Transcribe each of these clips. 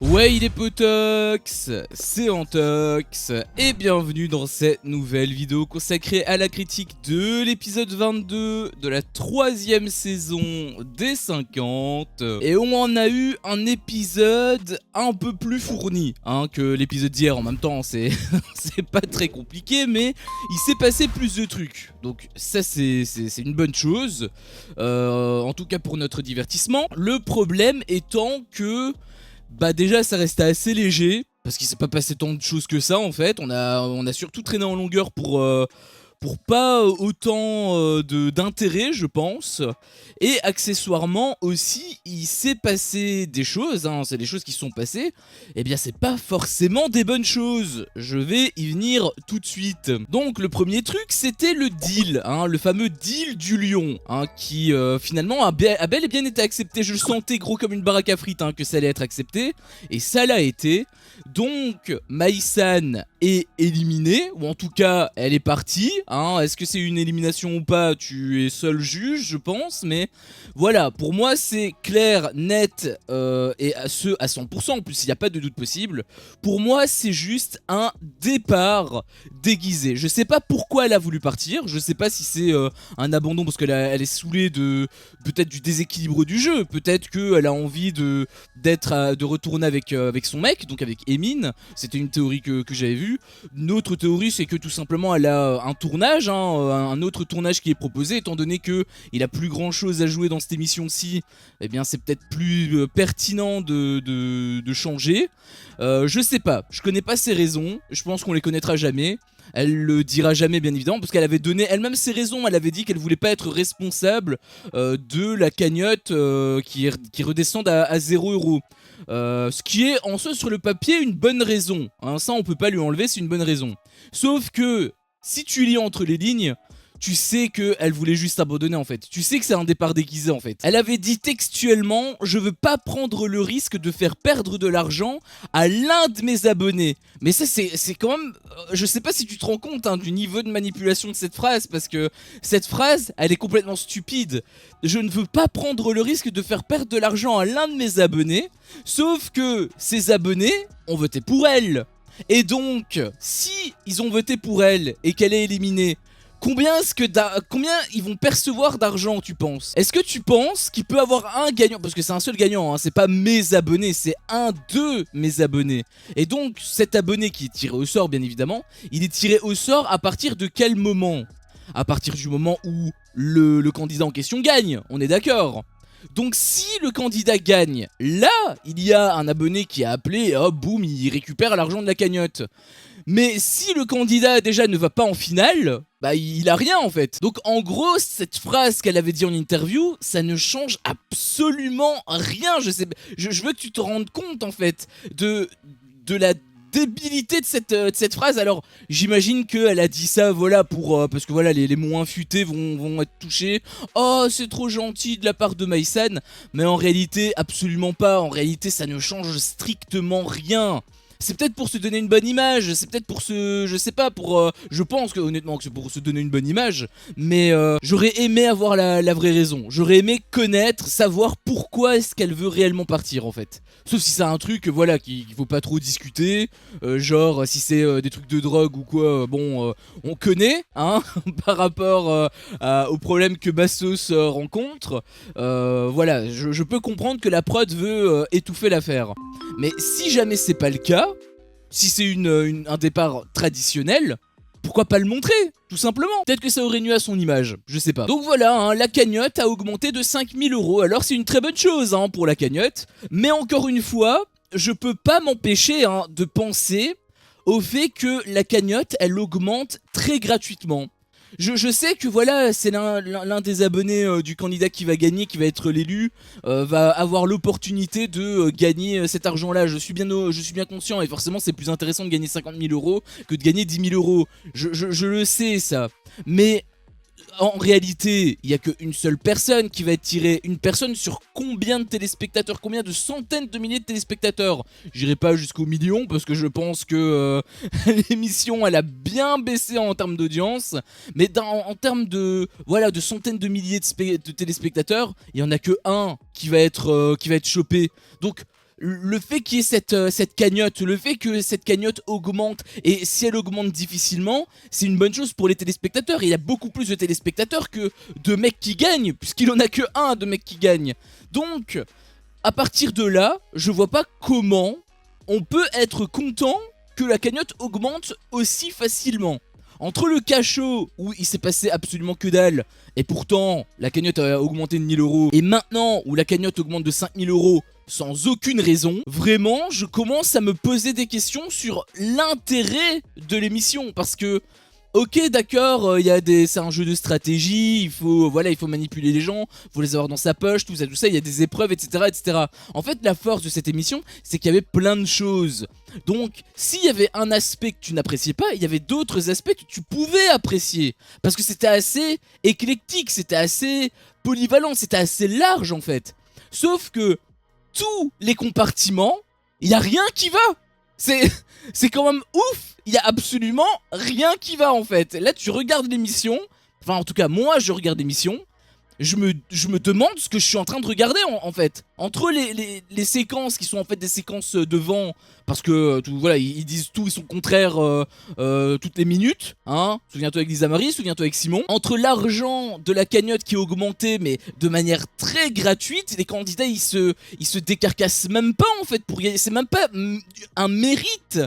Ouais, il est potox, c'est Antox, et bienvenue dans cette nouvelle vidéo consacrée à la critique de l'épisode 22 de la 3ème saison des 50. Et on en a eu un épisode un peu plus fourni que l'épisode d'hier. En même temps, c'est pas très compliqué, mais il s'est passé plus de trucs. Donc ça, c'est une bonne chose, en tout cas pour notre divertissement. Le problème étant que bah déjà ça restait assez léger, parce qu'il s'est pas passé tant de choses que ça en fait. On a surtout traîné en longueur pour pas autant d'intérêt je pense. Et accessoirement aussi il s'est passé des choses, c'est des choses qui se sont passées. Et bien c'est pas forcément des bonnes choses, je vais y venir tout de suite. Donc le premier truc c'était le deal, le fameux deal du lion, qui finalement a bel et bien été accepté. Je le sentais gros comme une baraque à frites que ça allait être accepté, et ça l'a été. Donc Mai-san est éliminée, ou en tout cas elle est partie. Est-ce que c'est une élimination ou pas, tu es seul juge je pense, mais voilà, pour moi c'est clair, net, et à 100%, en plus il n'y a pas de doute possible. Pour moi c'est juste un départ déguisé. Je sais pas pourquoi elle a voulu partir, je sais pas si c'est un abandon parce qu'elle est saoulée de peut-être du déséquilibre du jeu, peut-être qu'elle a envie de retourner avec son mec, donc avec Emin. C'était une théorie que j'avais vue. Une autre théorie c'est que tout simplement elle a un tournage, un autre tournage qui est proposé, étant donné que il a plus grand chose à jouer dans cette émission-ci. Eh bien c'est peut-être plus pertinent de changer. Je sais pas, je connais pas ses raisons, je pense qu'on les connaîtra jamais. Elle le dira jamais bien évidemment, parce qu'elle avait donné elle-même ses raisons. Elle avait dit qu'elle voulait pas être responsable de la cagnotte qui redescende à 0€. Ce qui est en soi sur le papier une bonne raison, ça on peut pas lui enlever, c'est une bonne raison. Sauf que si tu lis entre les lignes, tu sais qu'elle voulait juste abandonner en fait. Tu sais que c'est un départ déguisé en fait. Elle avait dit textuellement « Je veux pas prendre le risque de faire perdre de l'argent à l'un de mes abonnés ». Mais ça c'est quand même... Je sais pas si tu te rends compte du niveau de manipulation de cette phrase, parce que cette phrase, elle est complètement stupide. Je ne veux pas prendre le risque de faire perdre de l'argent à l'un de mes abonnés, sauf que ces abonnés ont voté pour elle. Et donc, si ils ont voté pour elle et qu'elle est éliminée, combien ils vont percevoir d'argent, tu penses? Est-ce que tu penses qu'il peut avoir un gagnant? Parce que c'est un seul gagnant, c'est pas mes abonnés, c'est un de mes abonnés. Et donc cet abonné qui est tiré au sort bien évidemment, il est tiré au sort à partir de quel moment? À partir du moment où le candidat en question gagne, on est d'accord? Donc si le candidat gagne, là il y a un abonné qui a appelé et hop boum il récupère l'argent de la cagnotte. Mais si le candidat déjà ne va pas en finale, bah il a rien en fait. Donc en gros cette phrase qu'elle avait dit en interview, ça ne change absolument rien. Je veux que tu te rendes compte en fait de la débilité de cette phrase. Alors j'imagine qu'elle a dit ça voilà pour parce que voilà les moins futés vont être touchés. Oh c'est trop gentil de la part de Mai-san. Mais en réalité absolument pas. En réalité ça ne change strictement rien. C'est peut-être pour se donner une bonne image, c'est peut-être pour se... Je sais pas, pour... je pense que honnêtement que c'est pour se donner une bonne image, mais j'aurais aimé avoir la vraie raison. J'aurais aimé connaître, savoir pourquoi est-ce qu'elle veut réellement partir en fait. Sauf si c'est un truc, voilà, qu'il faut pas trop discuter, genre si c'est des trucs de drogue ou quoi, bon, on connaît, par rapport aux problèmes que Bassos rencontre. Voilà, je peux comprendre que la prod veut étouffer l'affaire. Mais si jamais c'est pas le cas, si c'est un départ traditionnel, pourquoi pas le montrer, tout simplement? Peut-être que ça aurait nu à son image, je sais pas. Donc voilà, la cagnotte a augmenté de 5000€. Alors c'est une très bonne chose pour la cagnotte. Mais encore une fois, je peux pas m'empêcher de penser au fait que la cagnotte, elle augmente très gratuitement. Je sais que voilà, c'est l'un des abonnés du candidat qui va gagner, qui va être l'élu, va avoir l'opportunité de gagner cet argent-là. Je suis bien conscient, et forcément c'est plus intéressant de gagner 50 000€ que de gagner 10 000€. Je le sais ça, mais en réalité, il n'y a qu'une seule personne qui va être tirée. Une personne sur combien de téléspectateurs? Combien de centaines de milliers de téléspectateurs? J'irai pas jusqu'au million parce que je pense que l'émission elle a bien baissé en termes d'audience. Mais en termes de centaines de milliers de téléspectateurs, il n'y en a que un qui va être chopé. Donc le fait qu'il y ait cette cagnotte, le fait que cette cagnotte augmente, et si elle augmente difficilement, c'est une bonne chose pour les téléspectateurs. Et il y a beaucoup plus de téléspectateurs que de mecs qui gagnent, puisqu'il en a que un de mecs qui gagnent. Donc, à partir de là, je vois pas comment on peut être content que la cagnotte augmente aussi facilement. Entre le cachot où il s'est passé absolument que dalle, et pourtant la cagnotte a augmenté de 1000 euros, et maintenant où la cagnotte augmente de 5000 euros sans aucune raison, vraiment je commence à me poser des questions sur l'intérêt de l'émission. Parce que, ok d'accord, c'est un jeu de stratégie, il faut manipuler les gens, il faut les avoir dans sa poche, tout ça, il y a des épreuves, etc. En fait, la force de cette émission, c'est qu'il y avait plein de choses. Donc, s'il y avait un aspect que tu n'appréciais pas, il y avait d'autres aspects que tu pouvais apprécier. Parce que c'était assez éclectique, c'était assez polyvalent, c'était assez large en fait. Sauf que tous les compartiments, il n'y a rien qui va. C'est quand même ouf, il y a absolument rien qui va en fait. Là tu regardes l'émission, enfin en tout cas moi je regarde l'émission, je me demande ce que je suis en train de regarder en fait. Entre les séquences qui sont en fait des séquences de vent, parce que voilà, ils disent tout, ils sont contraires toutes les minutes, hein. Souviens-toi avec Lisa Marie, souviens-toi avec Simon. Entre l'argent de la cagnotte qui est augmenté, mais de manière très gratuite, les candidats ils se décarcassent même pas en fait pour gagner, c'est même pas un mérite.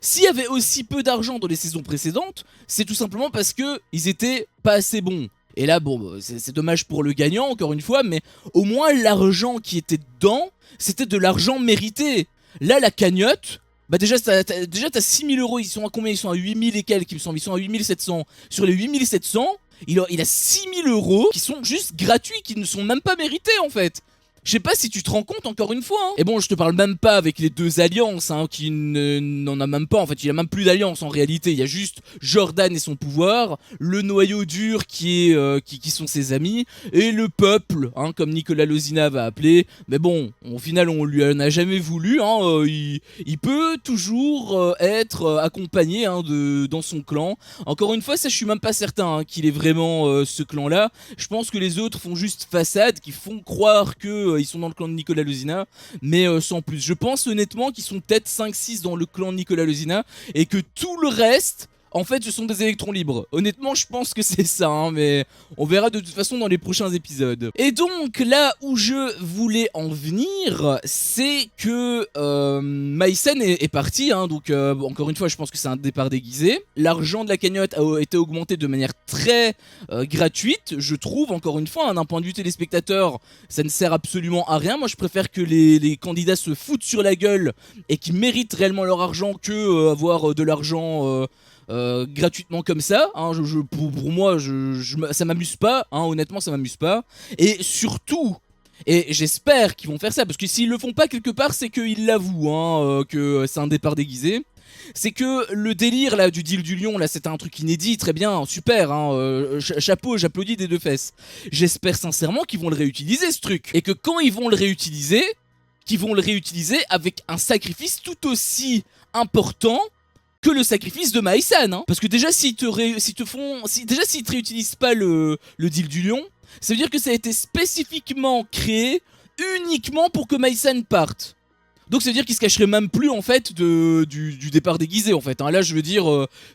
S'il y avait aussi peu d'argent dans les saisons précédentes, c'est tout simplement parce que ils étaient pas assez bons. Et là, bon, c'est dommage pour le gagnant, encore une fois, mais au moins l'argent qui était dedans, c'était de l'argent mérité. Là, la cagnotte, bah déjà t'as 6000 euros, ils sont à combien? Ils sont à 8000 et quelques, ils sont à 8700. Sur les 8700, il a 6000 euros qui sont juste gratuits, qui ne sont même pas mérités en fait. Je sais pas si tu te rends compte encore une fois, hein. Et bon, je te parle même pas avec les deux alliances, hein, qui n'en a même pas. En fait, il y a même plus d'alliance en réalité. Il y a juste Jordan et son pouvoir, le noyau dur qui sont ses amis, et le peuple, hein, comme Nicolas Lozina va appeler. Mais bon, au final, on lui en a jamais voulu. Hein, il peut toujours être accompagné, hein, dans son clan. Encore une fois, ça, je suis même pas certain, hein, qu'il est vraiment ce clan-là. Je pense que les autres font juste façade, qui font croire que ils sont dans le clan de Nicolas Lozina, mais sans plus. Je pense honnêtement qu'ils sont peut-être 5-6 dans le clan de Nicolas Lozina, et que tout le reste, en fait, ce sont des électrons libres. Honnêtement, je pense que c'est ça, hein, mais on verra de toute façon dans les prochains épisodes. Et donc, là où je voulais en venir, c'est que Maïsen est parti, hein, donc encore une fois, je pense que c'est un départ déguisé. L'argent de la cagnotte a été augmenté de manière très gratuite, je trouve, encore une fois, hein, d'un point de vue téléspectateur, ça ne sert absolument à rien. Moi, je préfère que les candidats se foutent sur la gueule et qu'ils méritent réellement leur argent que avoir de l'argent gratuitement comme ça, hein. Pour moi, ça m'amuse pas, hein, honnêtement ça m'amuse pas. Et surtout, et j'espère qu'ils vont faire ça, parce que s'ils le font pas quelque part, c'est qu'ils l'avouent, hein, que c'est un départ déguisé. C'est que le délire là du deal du lion, là c'était un truc inédit, très bien, super, hein, chapeau, j'applaudis des deux fesses. J'espère sincèrement qu'ils vont le réutiliser ce truc, et que quand ils vont le réutiliser, qu'ils vont le réutiliser avec un sacrifice tout aussi important que le sacrifice de Maïsan, hein. Parce que déjà s'ils te réutilisent pas le deal du lion, ça veut dire que ça a été spécifiquement créé uniquement pour que Maïsan parte. Donc ça veut dire qu'il se cacherait même plus en fait du départ déguisé en fait, hein. Là je veux dire,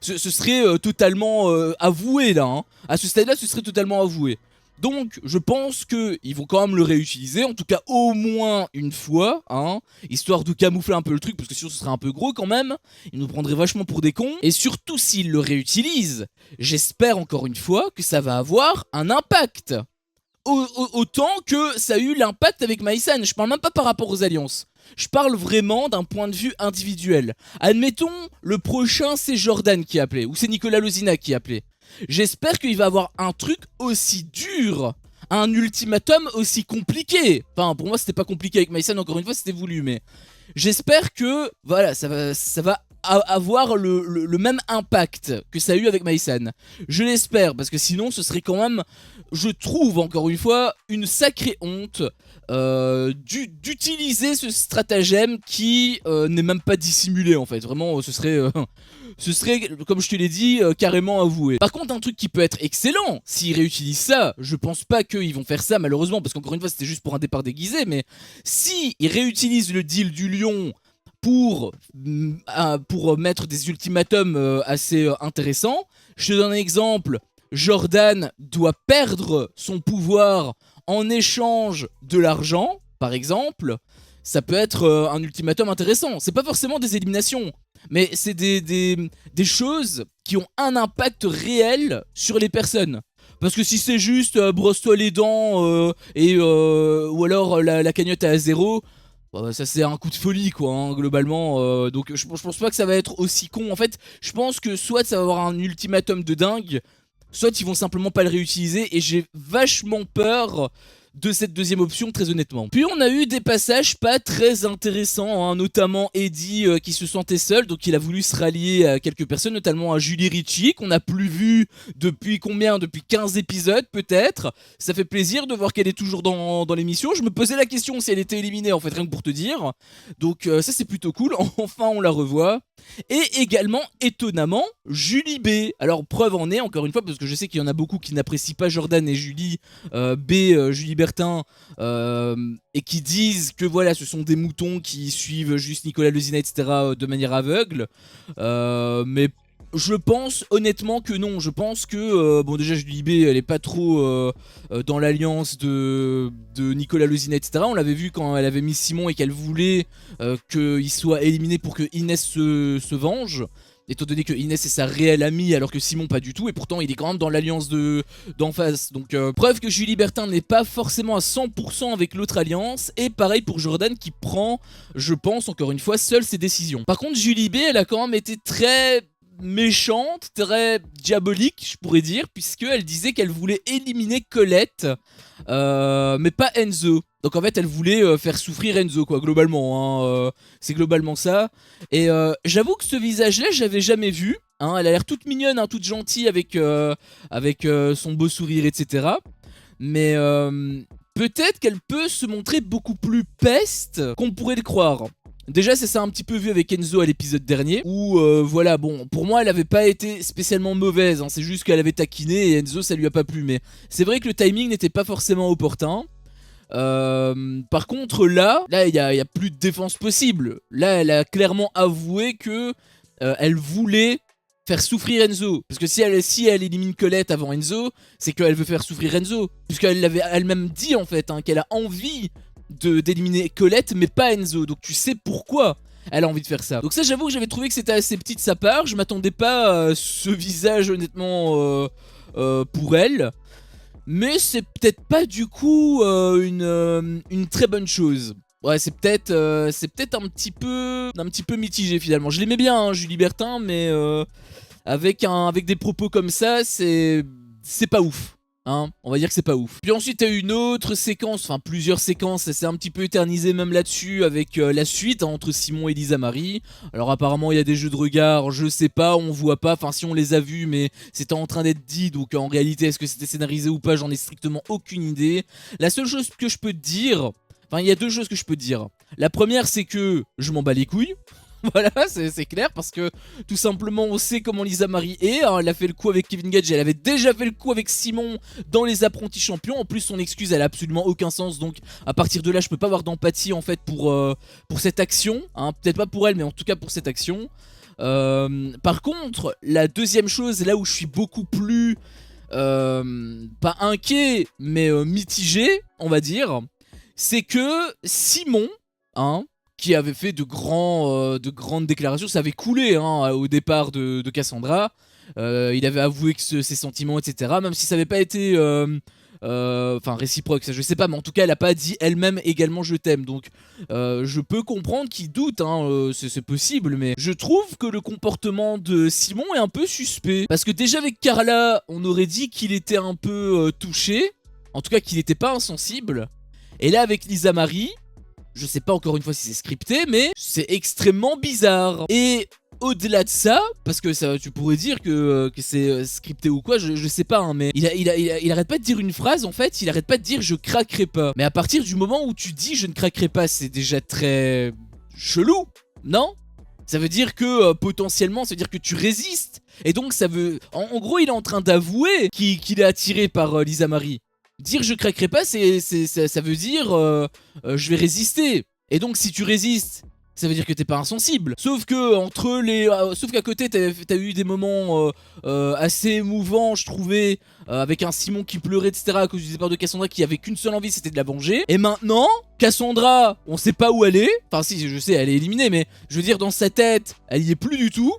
ce serait totalement avoué là, hein. À ce stade là ce serait totalement avoué. Donc je pense qu'ils vont quand même le réutiliser, en tout cas au moins une fois, hein, histoire de camoufler un peu le truc, parce que sinon ce serait un peu gros quand même, ils nous prendraient vachement pour des cons. Et surtout s'ils le réutilisent, j'espère encore une fois que ça va avoir un impact. Autant que ça a eu l'impact avec Maïsan. Je parle même pas par rapport aux alliances, je parle vraiment d'un point de vue individuel. Admettons, le prochain c'est Jordan qui a appelé, ou c'est Nicolas Lozina qui a appelé. J'espère qu'il va avoir un truc aussi dur, un ultimatum aussi compliqué. Enfin, pour moi, c'était pas compliqué avec Maïsan, encore une fois, c'était voulu, mais j'espère que, voilà, ça va avoir le même impact que ça a eu avec Maïsan. Je l'espère, parce que sinon ce serait quand même, je trouve encore une fois, une sacrée honte d'utiliser ce stratagème qui n'est même pas dissimulé en fait. Vraiment, ce serait, comme je te l'ai dit, carrément avoué. Par contre, un truc qui peut être excellent, s'ils réutilisent ça, je pense pas qu'ils vont faire ça malheureusement, parce qu'encore une fois c'était juste pour un départ déguisé, mais si ils réutilisent le deal du lion pour mettre des ultimatums assez intéressants, je te donne un exemple, Jordan doit perdre son pouvoir en échange de l'argent, par exemple, ça peut être un ultimatum intéressant. C'est pas forcément des éliminations, mais c'est des choses qui ont un impact réel sur les personnes. Parce que si c'est juste brosse-toi les dents ou alors la cagnotte est à 0, ça c'est un coup de folie quoi, hein, globalement. Donc je pense pas que ça va être aussi con. En fait, je pense que soit ça va avoir un ultimatum de dingue, soit ils vont simplement pas le réutiliser, et j'ai vachement peur de cette deuxième option, très honnêtement. Puis on a eu des passages pas très intéressants, hein, notamment Eddie qui se sentait seul, donc il a voulu se rallier à quelques personnes, notamment à Julie Ritchie, qu'on n'a plus vu depuis combien? Depuis 15 épisodes peut-être. Ça fait plaisir de voir qu'elle est toujours dans l'émission. Je me posais la question si elle était éliminée en fait, rien que pour te dire. Donc ça c'est plutôt cool, enfin on la revoit. Et également, étonnamment, Julie B. Alors preuve en est, encore une fois, parce que je sais qu'il y en a beaucoup qui n'apprécient pas Jordan et Julie Julie Bertin, et qui disent que voilà, ce sont des moutons qui suivent juste Nicolas Lezina, etc. De manière aveugle. Mais je pense honnêtement que non. Je pense que, bon déjà Julie B, elle est pas trop dans l'alliance de Nicolas Lezina, etc. On l'avait vu quand elle avait mis Simon et qu'elle voulait qu'il soit éliminé pour que Inès se venge. Étant donné que Inès est sa réelle amie alors que Simon pas du tout, et pourtant il est quand même dans l'alliance d'en face. Donc preuve que Julie Bertin n'est pas forcément à 100% avec l'autre alliance, et pareil pour Jordan qui prend, je pense encore une fois, seule ses décisions. Par contre Julie B, elle a quand même été très méchante, très diabolique je pourrais dire, puisqu'elle disait qu'elle voulait éliminer Colette, mais pas Enzo. Donc en fait elle voulait faire souffrir Enzo quoi, globalement, hein, c'est globalement ça. Et j'avoue que ce visage là j'avais jamais vu, hein, elle a l'air toute mignonne, hein, toute gentille avec son beau sourire, etc. Mais peut-être qu'elle peut se montrer beaucoup plus peste qu'on pourrait le croire. Déjà c'est ça un petit peu vu avec Enzo à l'épisode dernier, où voilà, bon, pour moi elle avait pas été spécialement mauvaise, hein, c'est juste qu'elle avait taquiné et Enzo ça lui a pas plu, mais c'est vrai que le timing n'était pas forcément opportun. Par contre là il y a plus de défense possible. Là elle a clairement avoué que elle voulait faire souffrir Enzo, parce que si elle élimine Colette avant Enzo, c'est qu'elle veut faire souffrir Enzo, puisqu'elle l'avait elle-même dit en fait, hein, qu'elle a envie d'éliminer Colette mais pas Enzo, donc tu sais pourquoi elle a envie de faire ça. Donc ça j'avoue que j'avais trouvé que c'était assez petit de sa part, je m'attendais pas à ce visage honnêtement pour elle. Mais c'est peut-être pas du coup une très bonne chose. Ouais, c'est peut-être un petit peu mitigé finalement. Je l'aimais bien, hein, Julie Bertin, mais avec des propos comme ça, c'est pas ouf. Hein, on va dire que c'est pas ouf. Puis ensuite t'as une autre séquence, enfin plusieurs séquences, ça s'est un petit peu éternisé même là-dessus avec la suite, hein, entre Simon et Lisa Marie. Alors apparemment il y a des jeux de regard, je sais pas, on voit pas, enfin si on les a vus mais c'était en train d'être dit, donc en réalité est-ce que c'était scénarisé ou pas, j'en ai strictement aucune idée. La seule chose que je peux te dire, enfin il y a deux choses que je peux te dire. La première c'est que je m'en bats les couilles. Voilà, c'est clair, parce que tout simplement on sait comment Lisa Marie est, hein, elle a fait le coup avec Kevin Gage, elle avait déjà fait le coup avec Simon dans les apprentis champions. En plus son excuse elle a absolument aucun sens, donc à partir de là je peux pas avoir d'empathie en fait pour cette action, hein, peut-être pas pour elle mais en tout cas pour cette action. Par contre la deuxième chose, là où je suis beaucoup plus pas inquiet mais mitigé on va dire, c'est que Simon, hein, qui avait fait de grandes déclarations, ça avait coulé, hein, au départ de Cassandra, il avait avoué que ses sentiments, etc., même si ça n'avait pas été enfin réciproque, ça je sais pas, mais en tout cas elle a pas dit elle-même également je t'aime, donc je peux comprendre qu'il doute, hein, c'est possible, mais je trouve que le comportement de Simon est un peu suspect, parce que déjà avec Carla on aurait dit qu'il était un peu touché, en tout cas qu'il n'était pas insensible, et là avec Lisa Marie, je sais pas encore une fois si c'est scripté, mais c'est extrêmement bizarre. Et au-delà de ça, parce que ça, tu pourrais dire que c'est scripté ou quoi, je sais pas, hein, mais il arrête pas de dire une phrase, en fait, il arrête pas de dire je craquerai pas. Mais à partir du moment où tu dis je ne craquerai pas, c'est déjà très chelou, non? Ça veut dire que potentiellement, ça veut dire que tu résistes. Et donc ça veut... En gros, il est en train d'avouer qu'il est attiré par Lisa Marie. Dire je craquerai pas, ça veut dire je vais résister. Et donc si tu résistes, ça veut dire que t'es pas insensible. Sauf que entre les, sauf qu'à côté t'as eu des moments assez émouvants, je trouvais, avec un Simon qui pleurait, etc. à cause du départ de Cassandra, qui avait qu'une seule envie, c'était de la venger. Et maintenant, Cassandra, on sait pas où elle est. Enfin si, je sais, elle est éliminée, mais je veux dire dans sa tête, elle y est plus du tout.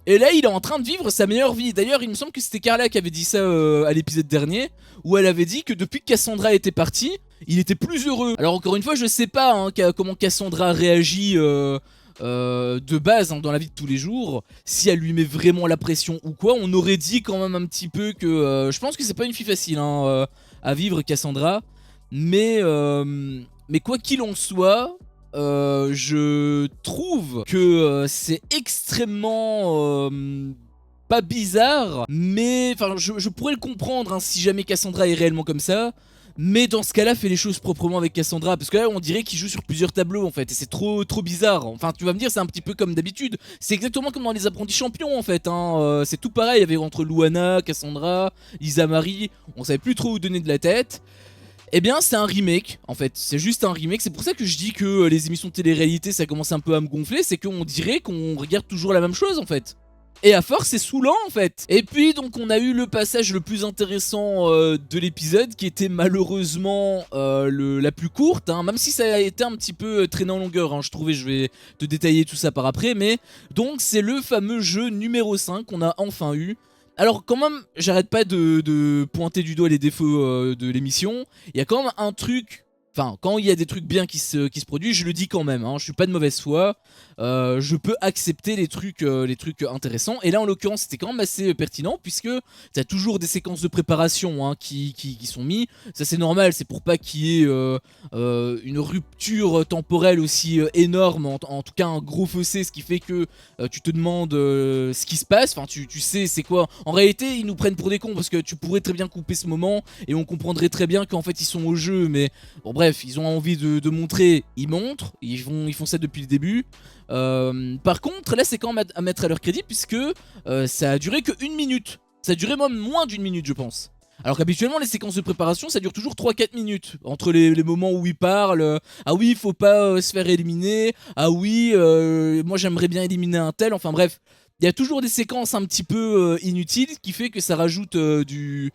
Et là, il est en train de vivre sa meilleure vie. D'ailleurs, il me semble que c'était Carla qui avait dit ça à l'épisode dernier, où elle avait dit que depuis que Cassandra était partie, il était plus heureux. Alors encore une fois, je sais pas hein, comment Cassandra réagit de base hein, dans la vie de tous les jours, si elle lui met vraiment la pression ou quoi. On aurait dit quand même un petit peu que... je pense que c'est pas une fille facile hein, à vivre, Cassandra. Mais quoi qu'il en soit... je trouve que c'est extrêmement pas bizarre, mais enfin je pourrais le comprendre hein, si jamais Cassandra est réellement comme ça. Mais dans ce cas-là, fais les choses proprement avec Cassandra, parce que là on dirait qu'il joue sur plusieurs tableaux en fait, et c'est trop bizarre. Enfin tu vas me dire c'est un petit peu comme d'habitude, c'est exactement comme dans les apprentis champions en fait hein. C'est tout pareil, il y avait entre Luana, Cassandra, Lisa Marie, on savait plus trop où donner de la tête. Eh bien c'est un remake en fait, c'est juste un remake, c'est pour ça que je dis que les émissions de télé-réalité ça commence un peu à me gonfler, c'est qu'on dirait qu'on regarde toujours la même chose en fait. Et à force c'est saoulant en fait. Et puis donc on a eu le passage le plus intéressant de l'épisode qui était malheureusement la plus courte hein, même si ça a été un petit peu traîné en longueur hein, je trouvais, je vais te détailler tout ça par après, mais donc c'est le fameux jeu numéro 5 qu'on a enfin eu. Alors quand même, j'arrête pas de pointer du doigt les défauts de l'émission. Il y a quand même un truc... Enfin, quand il y a des trucs bien qui se produisent, je le dis quand même, hein, je suis pas de mauvaise foi. Je peux accepter les trucs intéressants. Et là, en l'occurrence, c'était quand même assez pertinent, puisque t'as toujours des séquences de préparation hein, qui sont mis. Ça, c'est normal, c'est pour pas qu'il y ait une rupture temporelle aussi énorme, en tout cas un gros fossé, ce qui fait que tu te demandes ce qui se passe. Enfin, tu sais c'est quoi. En réalité, ils nous prennent pour des cons, parce que tu pourrais très bien couper ce moment, et on comprendrait très bien qu'en fait, ils sont au jeu, mais bon, bref, ils ont envie de montrer, ils montrent, ils font ça depuis le début. Par contre, là c'est quand même à mettre à leur crédit, puisque ça a duré que 1 minute. Ça a duré même moins d'1 minute, je pense. Alors qu'habituellement les séquences de préparation ça dure toujours 3-4 minutes. Entre les moments où ils parlent, ah oui faut pas se faire éliminer, ah oui moi j'aimerais bien éliminer un tel, enfin bref. Il y a toujours des séquences un petit peu inutiles, ce qui fait que ça rajoute du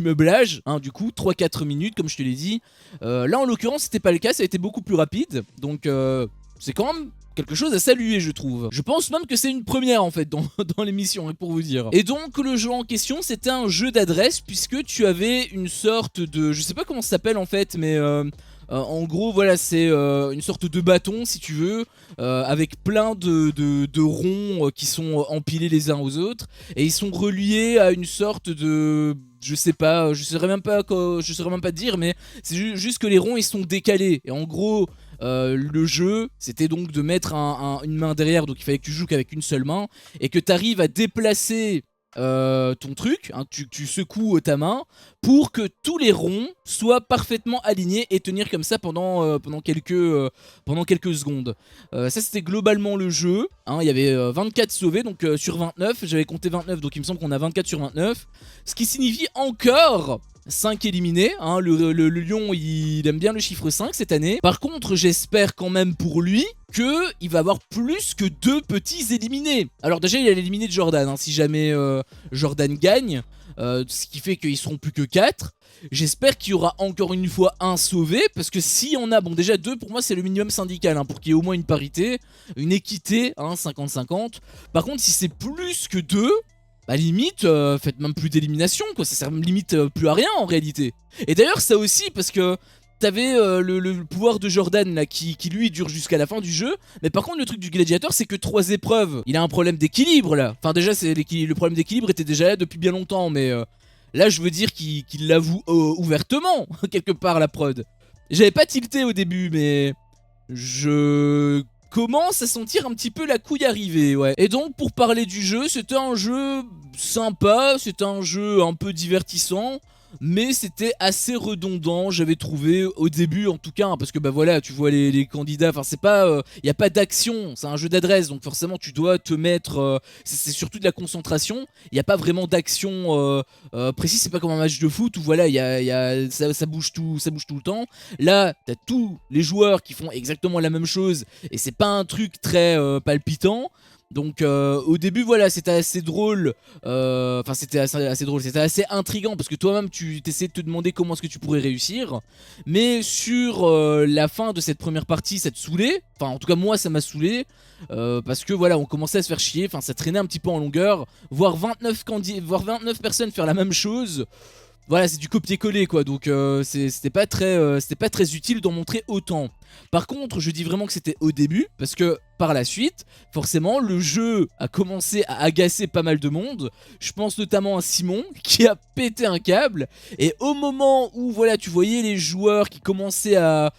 meublage, hein, du coup 3-4 minutes comme je te l'ai dit. Là en l'occurrence c'était pas le cas, ça a été beaucoup plus rapide, donc c'est quand même quelque chose à saluer je trouve. Je pense même que c'est une première en fait dans l'émission, hein, pour vous dire. Et donc le jeu en question c'était un jeu d'adresse, puisque tu avais une sorte de... Je sais pas comment ça s'appelle en fait, mais... en gros voilà c'est une sorte de bâton si tu veux, avec plein de ronds qui sont empilés les uns aux autres, et ils sont reliés à une sorte de... Je sais pas, je saurais même pas dire, mais c'est juste que les ronds ils sont décalés, et en gros le jeu c'était donc de mettre une main derrière, donc il fallait que tu joues qu'avec une seule main, et que tu arrives à déplacer ton truc, hein, tu secoues ta main pour que tous les ronds soient parfaitement alignés et tenir comme ça pendant quelques secondes. Ça c'était globalement le jeu, hein, il y avait 24 sauvés donc sur 29, j'avais compté 29 donc il me semble qu'on a 24 sur 29, ce qui signifie encore 5 éliminés, hein. Le lion il aime bien le chiffre 5 cette année. Par contre j'espère quand même pour lui qu'il va avoir plus que 2 petits éliminés. Alors déjà il a éliminé Jordan, hein, si jamais Jordan gagne, ce qui fait qu'ils seront plus que 4. J'espère qu'il y aura encore une fois un sauvé, parce que s'il y en a, bon déjà 2 pour moi c'est le minimum syndical, hein, pour qu'il y ait au moins une parité, une équité, hein, 50-50. Par contre si c'est plus que 2... bah limite, faites même plus d'élimination quoi, ça sert limite plus à rien en réalité. Et d'ailleurs ça aussi parce que t'avais le pouvoir de Jordan là qui lui dure jusqu'à la fin du jeu. Mais par contre le truc du gladiateur c'est que 3 épreuves, il a un problème d'équilibre là. Enfin déjà le problème d'équilibre était déjà là depuis bien longtemps, mais là je veux dire qu'il l'avoue ouvertement quelque part la prod. J'avais pas tilté au début, mais je commence à sentir un petit peu la couille arriver, ouais. Et donc pour parler du jeu, c'était un jeu sympa, c'était un jeu un peu divertissant, mais c'était assez redondant, j'avais trouvé, au début en tout cas, hein, parce que bah voilà, tu vois les candidats, enfin c'est pas, y a pas d'action, c'est un jeu d'adresse, donc forcément tu dois te mettre, c'est surtout de la concentration, y a pas vraiment d'action précise, c'est pas comme un match de foot où voilà, ça bouge tout le temps. Là, t'as tous les joueurs qui font exactement la même chose, et c'est pas un truc très palpitant. Donc au début voilà, c'était assez drôle, enfin c'était assez drôle, c'était assez intriguant parce que toi-même tu t'essayais de te demander comment est-ce que tu pourrais réussir. Mais sur la fin de cette première partie ça te saoulait, enfin en tout cas moi ça m'a saoulé, parce que voilà on commençait à se faire chier, enfin ça traînait un petit peu en longueur, voir 29 personnes faire la même chose. Voilà, c'est du copier-coller quoi, donc c'était pas très utile d'en montrer autant. Par contre, je dis vraiment que c'était au début, parce que par la suite, forcément, le jeu a commencé à agacer pas mal de monde. Je pense notamment à Simon, qui a pété un câble, et au moment où, voilà, tu voyais les joueurs qui commençaient à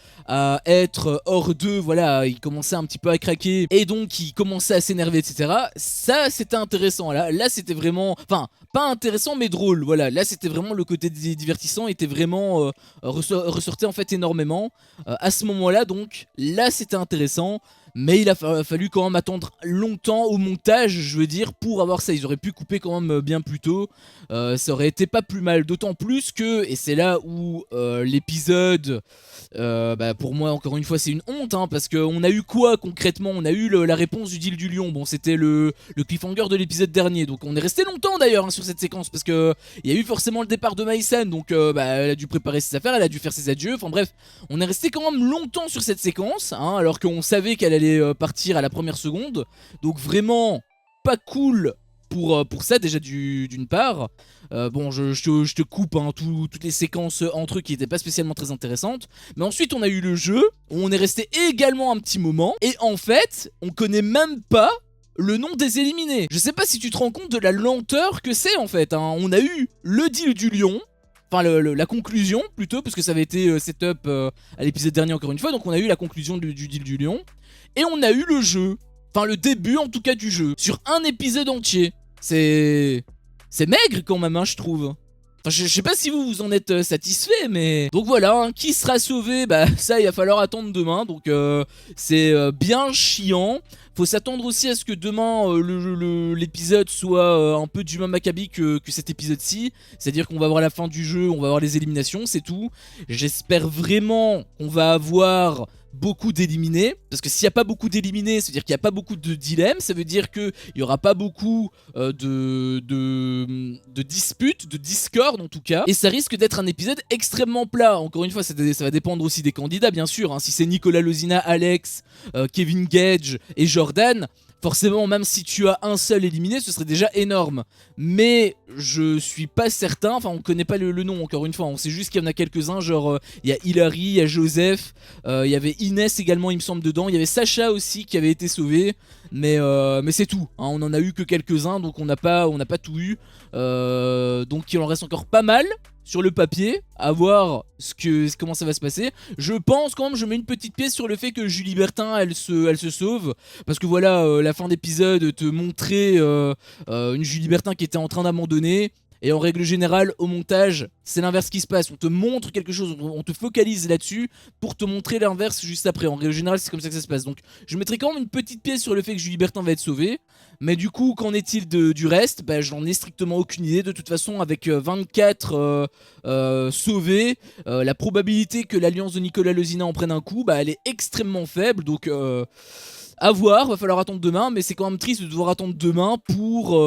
être hors d'eux, voilà, ils commençaient un petit peu à craquer, et donc ils commençaient à s'énerver, etc. Ça, c'était intéressant, là c'était vraiment... Enfin, pas intéressant, mais drôle, voilà. Là, c'était vraiment le côté divertissant, était vraiment... ressortait en fait énormément. À ce moment-là, donc, là, c'était intéressant. Mais il a fallu quand même attendre longtemps au montage, je veux dire, pour avoir ça. Ils auraient pu couper quand même bien plus tôt. Ça aurait été pas plus mal. D'autant plus que, et c'est là où l'épisode, bah pour moi, encore une fois, c'est une honte. Hein, parce qu'on a eu quoi concrètement? On a eu la réponse du deal du lion. Bon, c'était le cliffhanger de l'épisode dernier. Donc on est resté longtemps d'ailleurs hein, sur cette séquence. Parce qu'il y a eu forcément le départ de Maïsan. Donc bah, elle a dû préparer ses affaires, elle a dû faire ses adieux. Enfin bref, on est resté quand même longtemps sur cette séquence. Hein, alors qu'on savait qu'elle allait partir à la première seconde. Donc vraiment pas cool pour ça déjà d'une part. Bon je te coupe hein, toutes les séquences entre eux qui n'étaient pas spécialement très intéressantes. Mais ensuite on a eu le jeu où on est resté également un petit moment. Et en fait on connaît même pas le nom des éliminés. Je sais pas si tu te rends compte de la lenteur que c'est en fait hein. On a eu le deal du lion. Enfin la conclusion plutôt, parce que ça avait été setup à l'épisode dernier encore une fois. Donc on a eu la conclusion du deal du lion. Et on a eu le jeu. Enfin le début en tout cas du jeu. Sur un épisode entier. C'est maigre quand même hein, je trouve. Enfin je sais pas si vous en êtes satisfait, mais... Donc voilà, hein, qui sera sauvé? Bah ça il va falloir attendre demain. Donc c'est bien chiant. Faut s'attendre aussi à ce que demain l'épisode soit un peu du même acabit que cet épisode-ci. C'est-à-dire qu'on va avoir la fin du jeu, on va avoir les éliminations, c'est tout. J'espère vraiment qu'on va avoir beaucoup d'éliminés, parce que s'il n'y a pas beaucoup d'éliminés, ça veut dire qu'il n'y a pas beaucoup de dilemmes, ça veut dire qu'il n'y aura pas beaucoup de disputes, de discord en tout cas, et ça risque d'être un épisode extrêmement plat. Encore une fois, ça va dépendre aussi des candidats bien sûr, hein. Si c'est Nicolas Lozina, Alex, Kevin Gage et Jordan, forcément même si tu as un seul éliminé ce serait déjà énorme. Mais je suis pas certain, enfin on connaît pas le nom encore une fois, on sait juste qu'il y en a quelques-uns, genre il y a Hilary, il y a Joseph, il y avait Inès également il me semble dedans, il y avait Sacha aussi qui avait été sauvé. Mais c'est tout, hein, on en a eu que quelques-uns donc on n'a pas tout eu. Donc il en reste encore pas mal sur le papier, à voir comment ça va se passer. Je pense quand même, je mets une petite pièce sur le fait que Julie Bertin elle se sauve. Parce que voilà, la fin d'épisode te montrait une Julie Bertin qui était en train d'abandonner. Et en règle générale, au montage, c'est l'inverse qui se passe. On te montre quelque chose, on te focalise là-dessus pour te montrer l'inverse juste après. En règle générale, c'est comme ça que ça se passe. Donc, je mettrai quand même une petite pièce sur le fait que Julie Bertin va être sauvée. Mais du coup, qu'en est-il du reste? Bah, j'en ai strictement aucune idée. De toute façon, avec 24 sauvés, la probabilité que l'alliance de Nicolas Lozina en prenne un coup, bah, elle est extrêmement faible. Donc, à voir, va falloir attendre demain. Mais c'est quand même triste de devoir attendre demain pour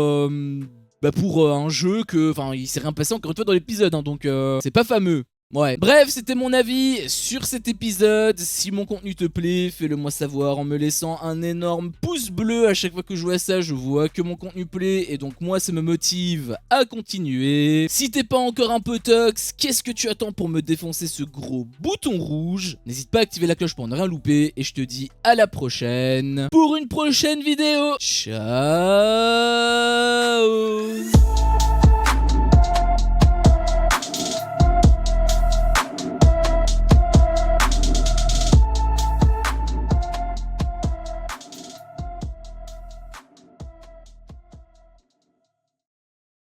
un jeu que, enfin, il s'est rien passé encore une fois dans l'épisode, hein, donc c'est pas fameux. Ouais, bref, c'était mon avis sur cet épisode. Si mon contenu te plaît, fais-le moi savoir en me laissant un énorme pouce bleu. À chaque fois que je vois ça, je vois que mon contenu plaît et donc moi ça me motive à continuer. Si t'es pas encore un peu tox, qu'est-ce que tu attends pour me défoncer ce gros bouton rouge? N'hésite pas à activer la cloche pour ne rien louper et je te dis à la prochaine pour une prochaine vidéo. Ciao.